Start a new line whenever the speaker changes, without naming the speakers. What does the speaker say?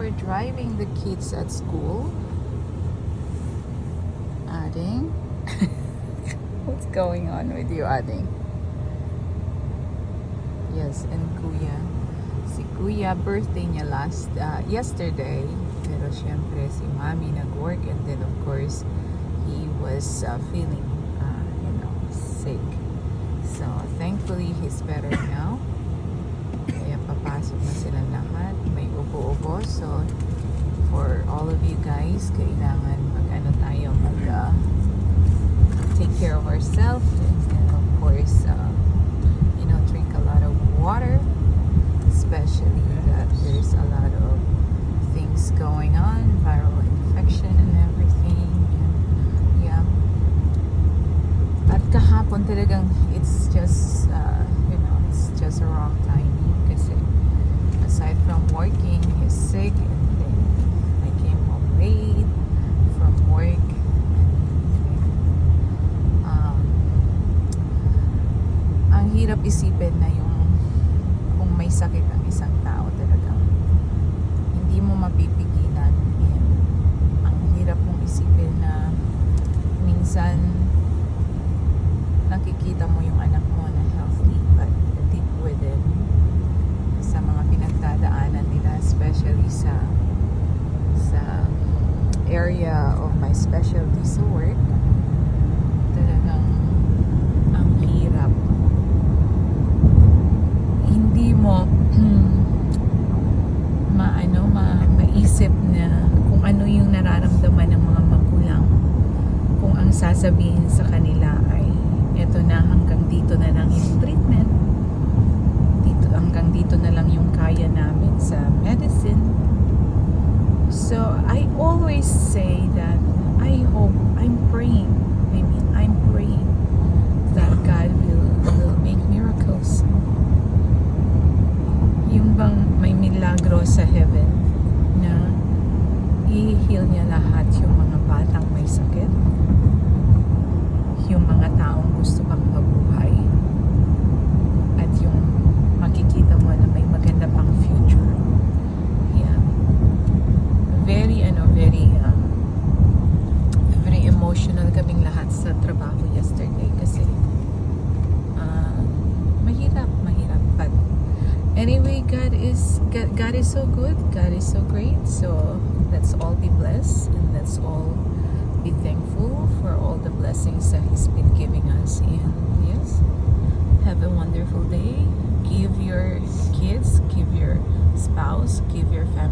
we're driving the kids at school. Ading? What's going on with you, Ading? Yes, and Kuya. Si Kuya, birthday niya yesterday. Pero syempre si Mami nag-work, and then of course he was feeling sick. So thankfully he's better now. Kaya papasok na sila lahat. May ubo-ubo. So for all of you guys, kailangan take care of ourselves, and of course drink a lot of water, especially that there's a lot of things going on, viral infection and everything. And yeah, at kahapon talagang it's just it's a wrong timing kasi aside from working, he's sick, and then I came home late from work. Ang hirap isipin na kung may sakit ang isang tao, talagang hindi mo mapipigilan. And ang hirap mong isipin na minsan nakikita mo yung anak mo na healthy but deep within, sa mga pinagdadaanan nila, especially sa area of my specialty sa work, talagang ang hirap. Hindi mo maisip na kung ano yung nararamdaman ng mga magulang kung ang sasabihin sa kanila ay eto na, hanggang dito na lang yung treatment, hanggang dito na lang yung kaya namin sa medicine. So I always say that I'm praying that God will make miracles. Yung bang may milagro sa heaven na i-heal niya lahat yung mga batang may sakit, yung mga taong gusto pang mabuhay, at yung makikita mo na may maganda pang future. Yeah. Very emotional kaming lahat sa trabaho yesterday kasi mahirap, but anyway, God is so good. God is so great. So let's all be blessed, and let's all be thankful for all the blessings that He's been giving us. And yes, have a wonderful day. Give your kids, give your spouse, give your family